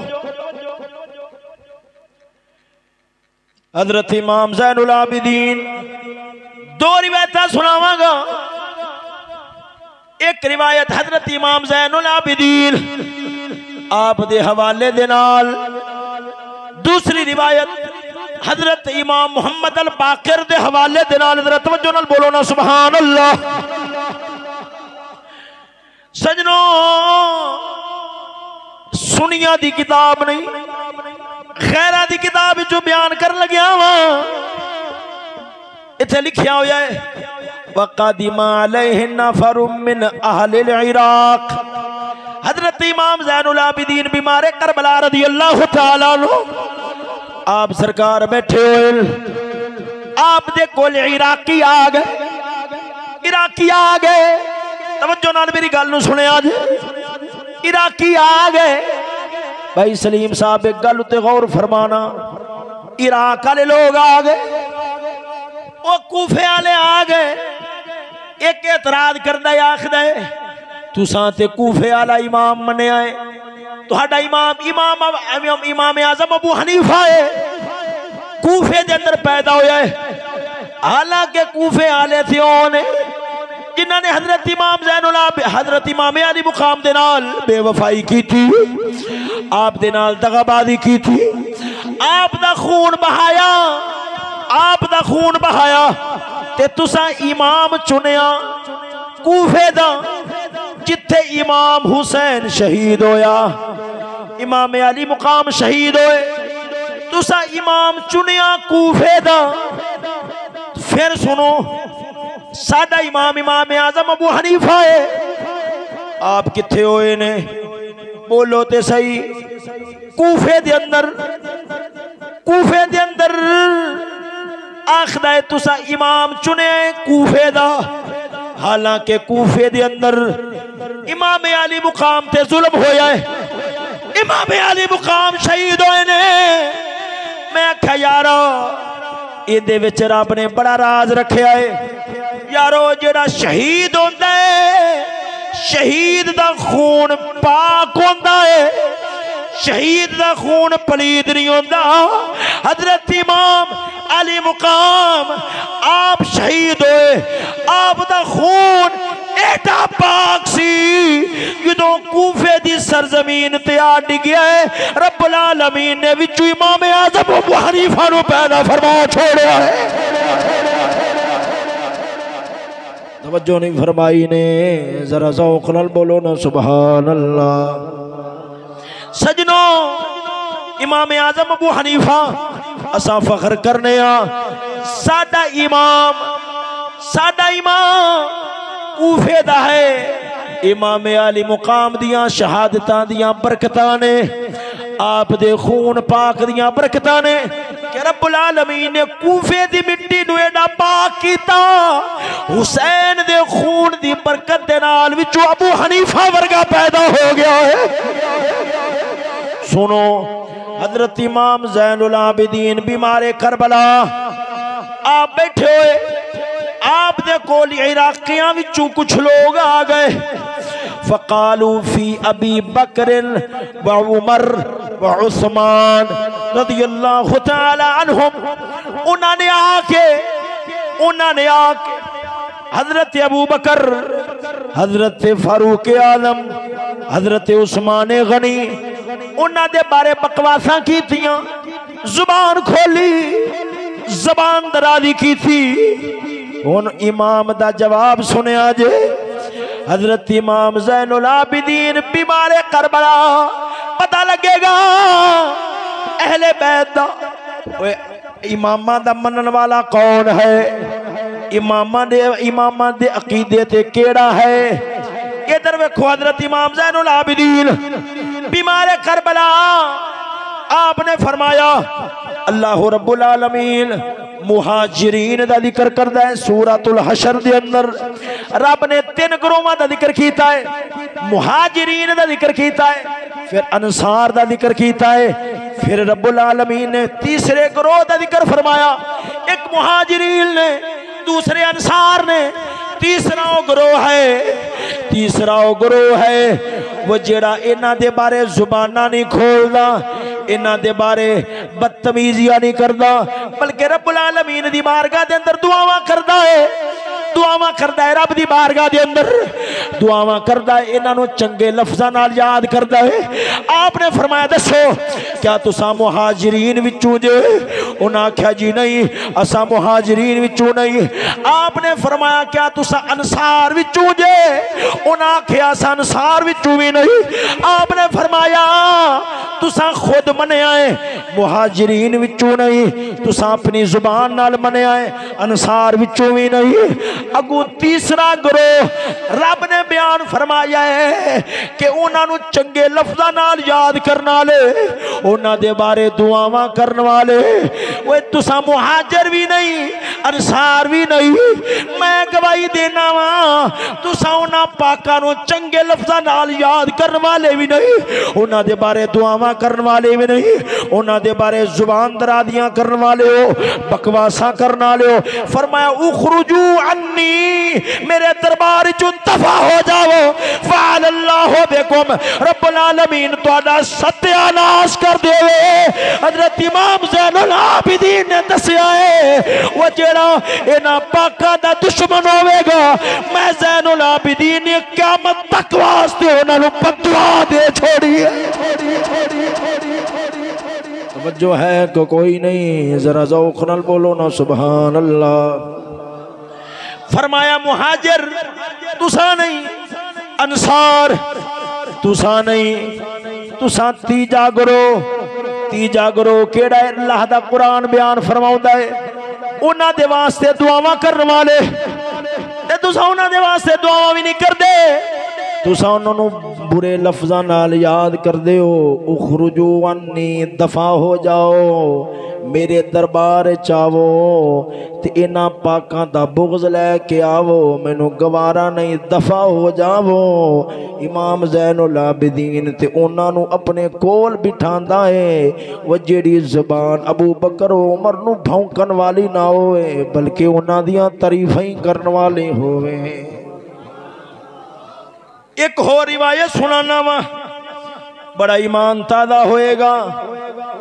हजरत इमाम ज़ैनुल आबिदीन दो रिवायत सुनावांगा। एक रिवायत हजरत इमाम ज़ैनुल आबिदीन आप दे हवाले दे नाल, दूसरी रिवायत हजरत इमाम मुहम्मद अल बाकिर दे हवाले दे नाल। जरा तवज्जो नाल बोलो ना सुभान अल्लाह। सजनों, सुनिया दी किताब नहीं, खैरा दी किताब जो बयान कर लग्या वा, इथे लिखिया होया है वक़दिमा अलैहि नफ़रुम मिन अहलिल इराक। हजरत इमाम ज़ैनुल आबिदीन बीमारे करबला रज़ियल्लाहु ताला अन्हु आप सरकार बैठे हुए, आप दे कोल इराकी आ गए, इराकी आ गए। तवज्जो नाल मेरी गल नूं सुने आज। इराकी आ गए। भाई सलीम साहब एक गल उत्ते गौर फरमाना, इराक वाले लोग आ गए, वो कूफे वाले आ गए। एक एतराज करदा आखदा है तुसां ते कूफे वाला इमाम मने आए, तुहाडा इमाम आज़म अबू हनीफा है, कूफे दे अंदर पैदा होया है। हालांकि कूफे वाले थे ने जिन्होंने हजरत इमाम ज़ैनुल आबिदीन हजरत इमाम अली मुकाम दे नाल बेवफाई की थी, आप दे नाल दगाबाजी की थी, आप दा खून बहाया, आप दा खून बहाया, ते तुसा इमाम चुनिया कूफे दा जिथे इमाम हुसैन शहीद होया, इमाम अली मुकाम शहीद होए, तुसा इमाम चुनिया कूफे दा। फिर सुनो, साडा इमाम इमाम आज़म अबू हनीफा है, आप किथे होए ने? बोलो ते सही। कूफे दे अंदर, कूफे दे अंदर आखदा है तुसा इमाम चुने कूफे दा। हालांकि कूफे दे अंदर इमाम अली मुकाम ते जुल्म होया है, इमाम अली मुकाम शहीद होए ने। मैं आख्या यारो इहदे विच रब ने बड़ा राज रखिया है। यारो जेड़ा शहीद होंदा है, शहीद दा खून पाक होंदा है, शहीद दा खून पलीद नहीं होंदा। हजरत इमाम अली मुकाम आप शहीद होए, आप दा खून एडा पाक सी जदों कूफे दी सरजमीन ते आ डिग्या है, रब्बुल आलमीन ने विचों इमाम आज़म अबू हनीफा नूं पैदा फरमा छोड़िया है। तवज्जो नहीं फरमाई ने, जरा ज़ौक़ नाल बोलो ना सुभान अल्लाह। सजनों, इमाम आज़म अबू हनीफा असा फख्र करने साडा इमाम कूफे दा है। इमाम अली मुकाम दियां शहादतां दियां बरकतां ने आप दे खून पाक दियां बरकतां ने कि रब्बुल आलमीन ने कूफे दी मिट्टी नूं एडा पाक कीता। हुसैन दे खून दी बरकत दे नाल विचों अबू हनीफा वर्गा पैदा हो गया है। सुनो, हजरत इमाम ज़ैनुल आबिदीन बीमारे करबला आप बैठे हुए, आप दे कोल इराकियां विचों कुछ लोग आ गए। फ़क़ालू फ़ी अबी बकर व उमर व उस्मान रज़ियल्लाहु तआला अन्हुम। उन्होंने आके हजरत अबू बकर, हजरत फारूक आलम, हजरत उस्मान गनी उन्होंने दे बारे बकवासा की थियां, जुबान खोली, जबान दराजी की थी। हुन इमाम दा जवाब सुनिया जे। हजरत इमाम ज़ैनुल आबिदीन बीमारे करबला, पता लगेगा अहले बैत दा इमामा दा मनन वाला कौन है, इमामा दे अकीदे ते केड़ा है। इधर वेखो हजरत इमाम ज़ैनुल आबिदीन बीमारे करबला, आपने फरमाया अल्लाह रब्बुल आलमीन मुहाजिरीन दा जिक्र करदा है। सूरतुल हशर दे अंदर रब ने 3 ग्रोहां दा जिक्र कीता है। मुहाजिरीन दा जिक्र कीता है, फिर अंसार दा जिक्र कीता है, फिर रब्बुल आलमीन ने तीसरे ग्रोह दा जिक्र फरमाया। एक मुहाजिरीन ने, दूसरे अंसार ने, तीसरा ग्रोह है वो जेड़ा इन्हां दे बारे जुबाना नहीं खोलदा, इन्हां दे बारे बदतमीजियां नहीं करदा, बल्कि रब्बुल आलमीन दी बारगाह दे अंदर दुआवां करदा है, रब दी बारगाह दे अंदर दुआवां करदा है, इन्हां नूं चंगे लफ्ज़ां नाल याद करदा है। आपने फरमाया दसो क्या तुसां मुहाजिरीन विचों जे? उन्हां आख्या जी नहीं, असां मुहाजिरीन विचों नहीं। आपने फरमाया क्या तुसां अंसार विचों जे? उन्हां आख्या असां अंसार विचों भी नहीं। आपने फरमाया तुसां खुद मनिया है मुहाजिरीन विचों नहीं, तुसां अपनी जुबान नाल मनिया है अंसार विचों भी नहीं। अगू तीसरा ग्रोह रब ने बयान फरमाया है कि उन्होंने चंगे लफ्ज़ां नाल याद करने वाले, उन्होंने दे बारे दुआवां करने वाले, वो तुसां मुहाजिर भी नहीं अंसार भी नहीं। मैं गवाही देना वा तुसां उन्हां पाकां नूं चंगे लफ्ज़ां नाल याद करने वाले भी नहीं, उन्हां दे बारे दुआवां करने वाले भी नहीं, उन्हां दे बारे जुबान दरादियां करने वाले हो, बकवासा करने वाले हो। फरमाया उखरुजू अन्नी, मेरे दरबार चों दफा हो जाओ। फ़अल्लाहु बिकुम, रब्बुल आलमीन तुहाडा सत्यानाश कर देवे। हजरत इमाम ज़ैनुल आबिदीन ने दसिया है वो जेड़ा इन्हां पाकां दा दुश्मन होवेगा, मैं ज़ैनुल आबिदीन ने क़यामत तक वास्ते उन्हां नूं बददुआ दे छोड़ी है। तवज्जो है कि कोई नहीं? जरा ज़ौक़ नाल बोलो ना सुभान अल्लाह। फरमाया मुहाजिर तुसा नहीं, अंसार तुसा नहीं, तुसा तीजा ग्रोह केड़ा है? अल्लाह दा कुरान बयान फरमाउंदा है उन्हां दे वास्ते दुआवां करने वाले, ते तुसा उन्हां दे वास्ते दुआवां भी नहीं करदे, तुसा उन्होंने बुरे लफ्ज़ां नाल याद करदे हो। उखरुजू अन्नी, दफा हो जाओ मेरे दरबार चावो, ते इन्हां पाकां दा बुग़्ज़ लैके आवो, मैनू गवारा नहीं, दफा हो जावो। इमाम ज़ैनुल आबिदीन ते उन्हां नू अपने कोल बिठांदा है वो जेड़ी ज़बान अबू बकर उमर नू भौंकन वाली ना होए, बल्कि उन्हां दियां तारीफां ही करन वाली होवे। एक होर रिवायत सुनाना वा, बड़ा ईमान ताज़ा होएगा।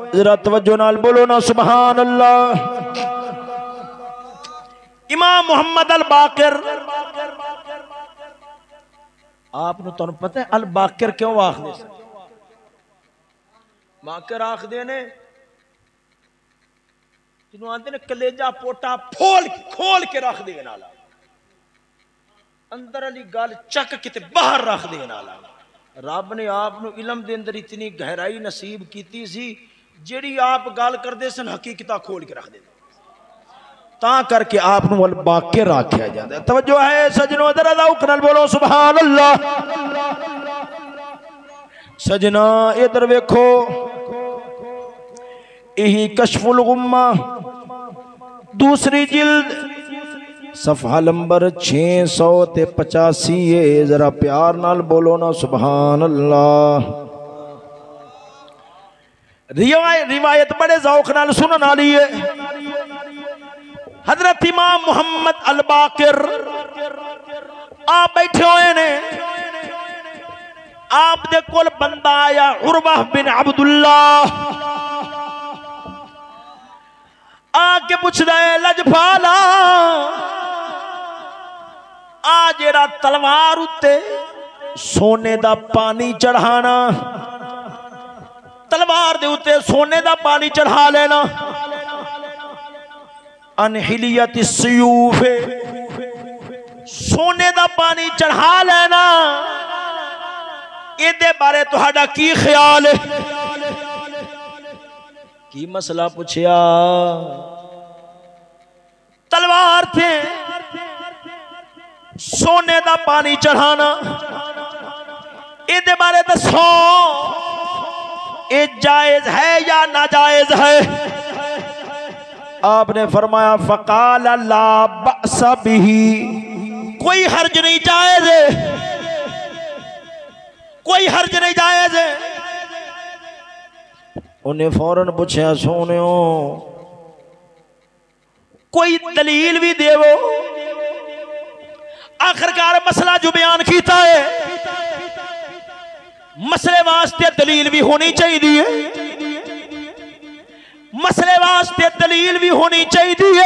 जरा तवज्जो नाल बोलो ना सुभान अल्लाह। इमाम मोहम्मद अल बाकिर, आपने तुहानू पता है अल बाकिर क्यों आखदे? बाकिर आखदे ने जिन्हों आंदे ने कलेजा पोटा खोल के रख देने वाला, अंदर वाली गल चक किते बाहर रख देने वाला। रब ने आप नू इलम दे अंदर इतनी गहराई नसीब कीती सी, जिहड़ी आप गल करदे सन हकीकतां खोल के रख देंदे, तां करके आप नू अल बाकिर आख्या जांदा है। तवज्जो है सजनों, जरा ज़ौक़ नाल बोलो सुभान अल्लाह। सजना इधर वेखो, यही कशफुल गुम्मा दूसरी जिल्द सफ़हा नंबर 685 है। जरा प्यार नाल बोलो ना सुभान अल्लाह। रिवायत बड़े ज़ौक़ नाल सुनन वाली है। हजरत इमाम मुहम्मद अल बाकिर आप बैठे हुए ने, आप दे कोल बंदा आया उर्वा बिन अब्दुल्लाह, आके पुछदा है लजपाला आ जेड़ा तलवार उत्ते सोने दा पानी चढ़ाना, तलवार दे उत्ते सोने दा पानी चढ़ा लेना, अनहिलियत सयूफ सोने दा पानी चढ़ा लेना, इहदे बारे तुहाडा की ख्याल है? की मसला पूछया? तलवार थे सोने दा पानी चढ़ाना, इहदे बारे दसो ये जायज है या नाजायज है? आपने फरमाया फ़क़ाल ला बअस बिही, कोई हर्ज नहीं, जायज है, कोई हर्ज नहीं, जायज है। उन्हें फौरन पूछा सोनियो कोई दलील भी देवो, आखिरकार मसला जो बयान किया है मसले वास्ते दलील भी होनी चाहिए, मसले वास्ते दलील भी होनी चाहिए।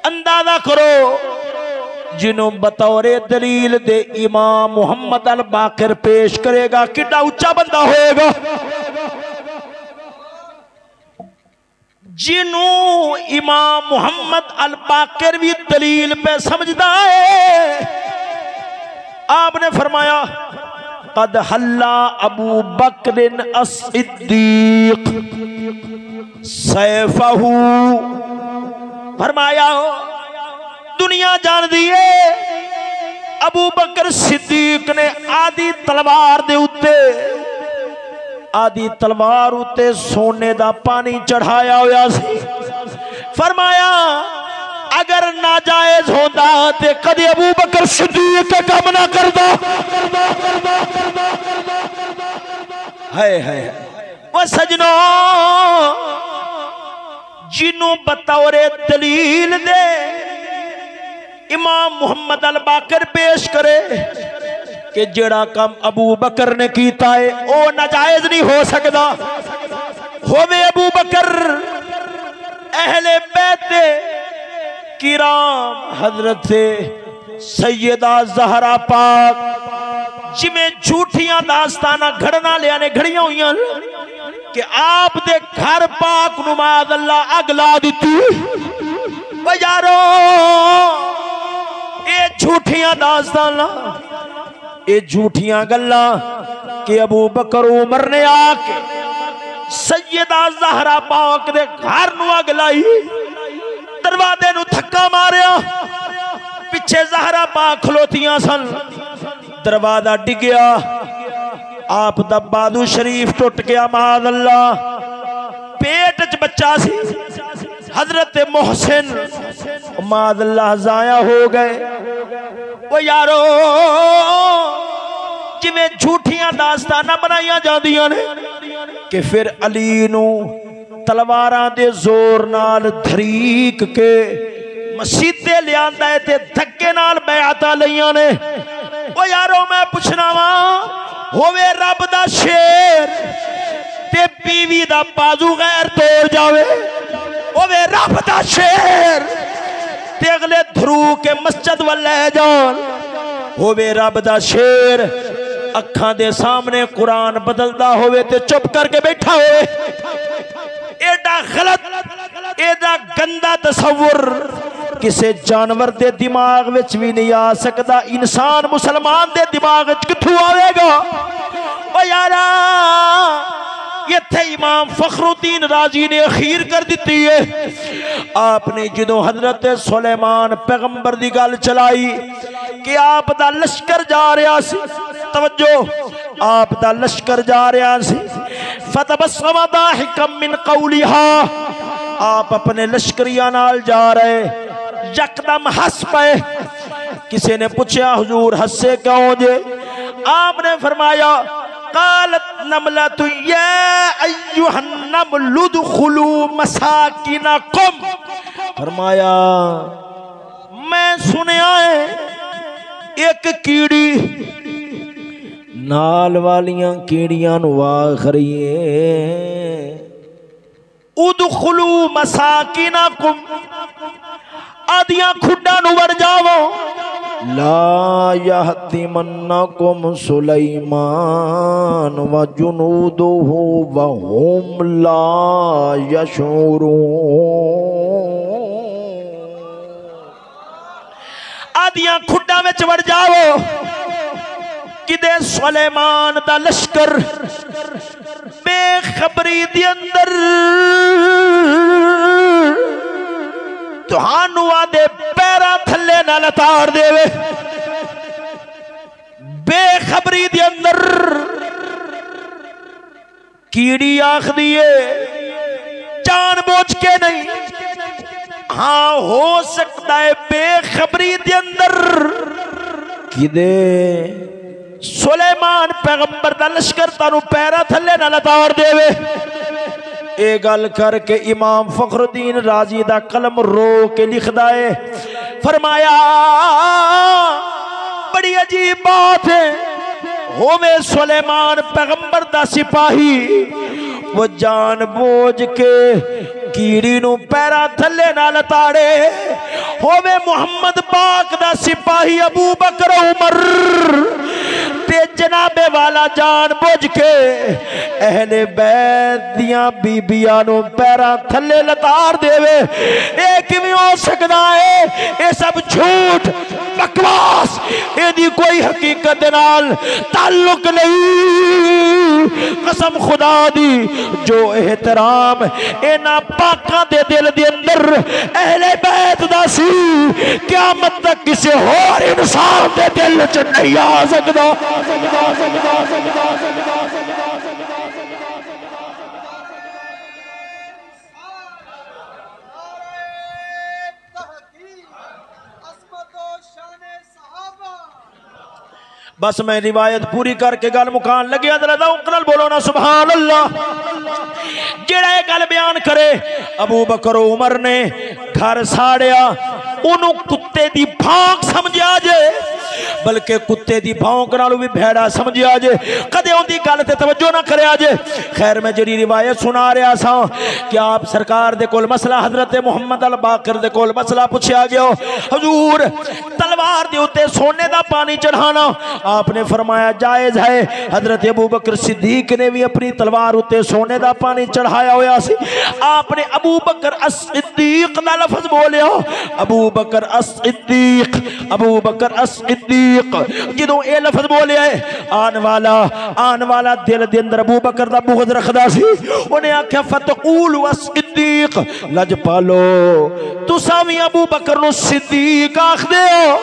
अंदाजा करो जिन्हों बतौरे दलील दे इमाम मुहम्मद अल बाकिर पेश करेगा कितना उच्चा बंदा होएगा। जिन्हों इमाम मुहम्मद अल बाकिर भी दलील पे समझदा है, आपने फरमाया कद हल्ला अबू बकर अस्सिद्दीक सैफहू, फरमाया दुनिया जान दी है अबू बकर सिद्दीक ने आदि तलवार दे उत्ते, आदि तलवार उत्ते सोने दा पानी चढ़ाया होया सी। फरमाया अगर नाजायज होता तो कदे अबू बकर सिद्दीक का काम ना करदा। है वो सजनों जिन्हों बतौरे दलील दे इमाम मुहम्मद अल बाकिर पेश करे कि जेड़ा काम अबू बकर ने कीता है वो नाजायज नहीं हो सकता। होवे अबू बकर अहले बैत किराम हजरत सैयदा ज़हरा पाक जिमें झूठियां दास्ताना घड़ना लिया घड़िया हुई कि आप दे घर पाक नुमाद अल्लाह अग ला दी। यारो ये झूठियां दास्ताना ये झूठियां गल्ला कि अबू बकर उमर ने आके सैयदा ज़हरा पाक दे घर नु अग लाई, दरवाजे नु धक्का मारिया, पिछे ज़हरा पाक खलोतियां सन, दरवाजा डिगया, आप दा बादू शरीफ टुट गया माद अल्लाह, पेट च बच्चा सी हजरत मोहसिन माद अल्लाह जाया हो गए। वो यारो जिवें झूठियां दास्ताना बनाइया जांदियां ने कि फिर अली नू तलवारां दे जोर नाल धरीक के मसीते लियांदा है ते धक्के नाल बैअतां लईयां ने। ओ यारो मैं पुछना वा होवे रब दा शेर ते बीवी दा बाजू गैर तोड़ जावे, होवे रब दा शेर ते अगले धरू के मस्जिद वल ले जान, होवे रब दा शेर अखां दे सामने कुरान बदलदा होवे ते चुप करके बैठा होवे। एडा गलत एडा गंदा तसव्वुर किसी जानवर के दिमाग विच भी नहीं आ सकता, इंसान मुसलमान के दिमाग कित्थों आवेगा? ओ यारा इत्थे इमाम फखरुद्दीन राजी ने अखीर कर दी है। आपने जो हजरत सुलेमान पैगंबर की गल चलाई कि आप दा लश्कर जा रहा सी, तवज्जो आप दा लश्कर जा रहा सी, फतबस्सम दाहिकम मिन कौलिहा, आप अपने लश्करिया नाल जा रहे, यकदम हंस पे। किसी ने पूछा हुजूर हंसे क्यों जे? आपने फरमाया कालत नमलतु या अय्युहन नमलु दुखुलू मसाकिनकुम, फरमाया मैं सुनया है एक कीड़ी नाल वालियां कीड़ियां नु आख रही है उदखुलू मसाकिनकुम, आदियां खुड्डा नु वड़ जावो। ला यहतिमन्नकुम सुलैमान व जुनूदुहु व हुम ला यशऊरून, आदियां खुड्डा विच वड़ जावो किदे सुलेमान दा लश्कर बेखबरी दे अंदर तुहानू आदे पैरा थले ना लताड़ देवे। बेखबरी दे अंदर कीड़ी आख दिए जानबूझ के नहीं, हाँ हो सकता है बेखबरी दे अंदर किदे सुलेमान पैगंबर दा लश्कर तानू पैरा थले ना लताड़ देवे। ए गल करके इमाम फखरुद्दीन राजी दा कलम रो के लिखदा है, फरमाया बड़ी अजीब बात है, होवे सुलेमान पैगंबर दा सिपाही वो जान बूझ के कीड़ी नू पैरा थले ना लताड़े, होवे मुहम्मद पाक दा सिपाही अबू बकर उमर ते जनाबे वाला जान बुझ के अहले बैत दियां बीबियां नू पैरा थले लताड़ देवे। ये किवें हो सकदा है? ये सब झूठ बकवास, इहदी कोई हकीकत दे नाल ताल्लुक नहीं। कसम खुदा दी जो एहतराम इन्हां पाकां दे दिल दे अंदर अहले बैत दा सी, क़यामत तक किसी होर इंसान दे दिल च नहीं आ सकदा। बस मैं रिवायत पूरी करके गल मुकान लगे, बोलो ना सुभान अल्लाह। जेड़ा ये गल बयान करे अबू बकर उमर ने घर साड़िया, उन्हों कुत्ते दी भौंक समझिया जे, बल्कि कुत्ते दी भौंक नालों भी भेड़ा समझिया जे, कदे उनकी गल ते तवज्जो ना करया जे। खैर मैं जी रिवायत सुना रहा सा कि आप सरकार दे कोल मसला, हजरत मुहम्मद अल बाकर दे कोल मसला पूछा गया, हुजूर तलवार दे उत्ते सोने दा पानी चढ़ाना आपने फरमाया जायज है। हजरत अबू बकर सिद्दीक ने भी अपनी तलवार उत्ते सोने दा पानी चढ़ाया होया सी। आपने अबू बकर अस-सिद्दीक दा लफ्ज बोलिया, अबू बकर अस-सिद्दीक, अबू बकर अस-सिद्दीक जदों ये लफ्ज बोलिया आन वाला दिल दे अंदर अबू बकर दा बुग़्ज़ रखदा सी। उन्हें आख्या फतकूल अस-सिद्दीक, लज पालो तुसां भी अबू बकर नूं सिद्दीक आखदे हो,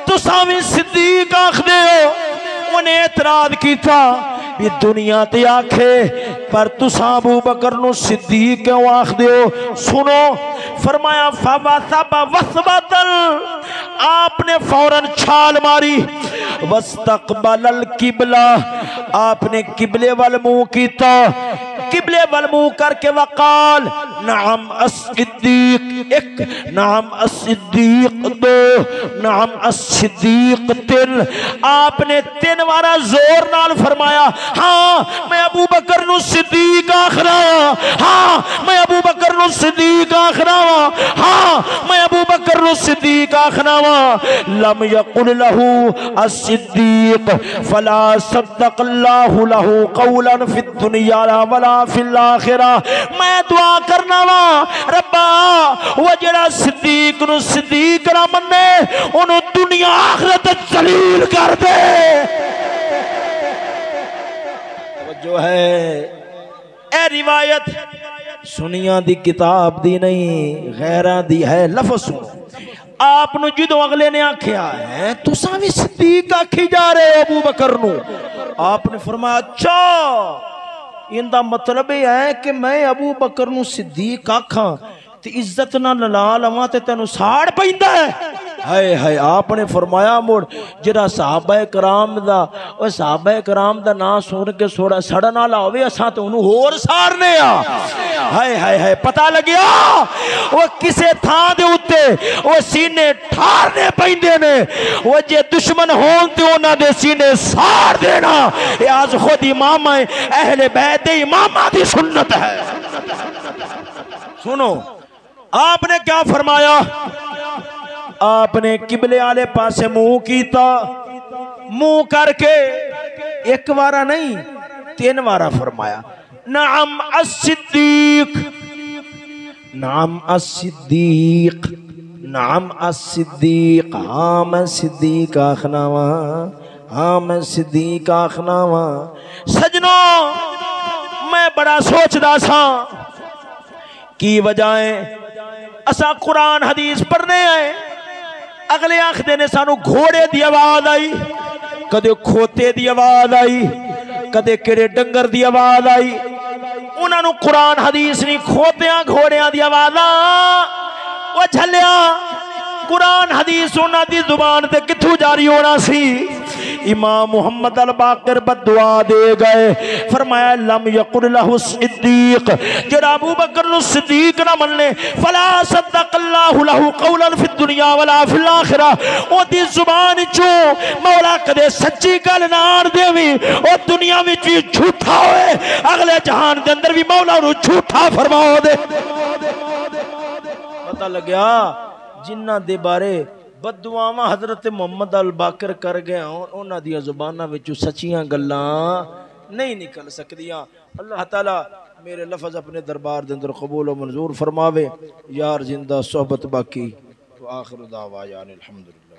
तुसां भी सिद्दीक आखदे हो। उन्हें एतराज किया भी दुनिया ते आखे पर तुसां अबू बकर नूं सिद्दीक क्यों आखदे हो? सुनो फरमाया फवसब वसबतल, आपने फौरन छाल मारी, वस्तकबलल किबला, आपने किबले वाल मुंह कीता, किबले वाल मुंह करके वकाल नाम अस-सिद्दीक, एक नाम अस-सिद्दीक दो, नाम अस-सिद्दीक तीन। आपने तीन बारा जोर नाल फरमाया हाँ मैं अबू बकर नूं सिद्दीक आखदा, हाँ मैं अबू बकर नूं सिद्दीक आखदा, हाँ मैं अबू बकर नूं सिद्दीक आखदा। लम यकुल लहू अस-सिद्दीक फला सद्दक़ल्लाहु लहू क़ौलन फिद दुनिया वला फिल आखिरा। मैं दुआ करना वा रब्बा वो जेड़ा सिद्दीक नूं सिद्दीक ना मन्ने उन्हों दुनिया आखिरत जलील कर दे। जो है ए रिवायत सुनिया दी किताब दी नहीं गैरा दी है। लफ्ज़ सुनो, आपनु जो अगले ने आख्या है तुसा भी सिद्दीक आखी जा रहे हो अबू बकर नूं, आपने फरमाया अच्छा इनका मतलब यह है कि मैं अबू बकर नूं सिद्दीक आखां ते इज्जत ना ला लवां ते तैनूं साड़ पैंदा है। हाय हाय आपने फरमाया मुड़ जिहड़ा सहाबा कराम दा और सहाबा कराम दा नाम सुन के सोड़ा सड़न वाला होवे असां ते उन्होंने होर सारने आ। हाय हाय हाय पता लग्या वो किसे थां दे उत्ते वो सीने ठारने पैंदे ने वो जे दुश्मन होन ते उन्हां दे सीने साड़ देना ये आज खुद इमाम है अहले बैत दे इमामा दी सुन्नत है। सुनो आपने क्या फरमाया आपने किबले आले पासे मुंह कीता मुंह करके एक बारा नहीं 3 बारा फरमाया नाम अस-सिद्दीक नाम अस-सिद्दीक नाम अस-सिद्दीक। हाँ मैं सिद्दीक आखनावा हाँ मैं सिद्दीक आखनावा। सजनों मैं बड़ा सोचदा सा की वजह असा कुरान हदीस पढ़ने आए अगले आखदे ने सानू घोड़े दी आवाज आई कदे खोते दी आवाज आई कदे किरे डंगर दी आवाज आई उन्होंने कुरान हदीस नहीं खोतियां घोड़ियां दी आवाज़ा वो झलिया कुरान हदीस उन्हां दी जुबान ते कित्थों जारी होना सी। इमाम मुहम्मद अल बाकिर बदुआ दे गए फरमाया लम यकुल लहु सिद्दीक जेड़ा अबू बकर नु सिद्दीक ना मनने फला सद्दक़ल्लाहु लहु क़ौलन फिद दुनिया वला फिल आखिरह ओदी जुबान चो मौला कदे सच्ची गल ना आण देवी ओ दुनिया विच भी झूठा होए अगले जहान दे अंदर भी मौला नु झूठा फरमाओ दे। पता लग्या जिन्ना दे बारे बदुआवां हजरत मुहम्मद अल बाकर कर गए उन्हां दी जुबानां विचों सच्चियां गल्लां नहीं निकल सकदियां। अल्लाह ताला मेरे लफ्ज़ अपने दरबार दे अंदर कबूल और मंजूर फरमावे। यार जिंदा सोहबत बाकी तो आखिर दावा यानी अल्हम्दुलिल्लाह।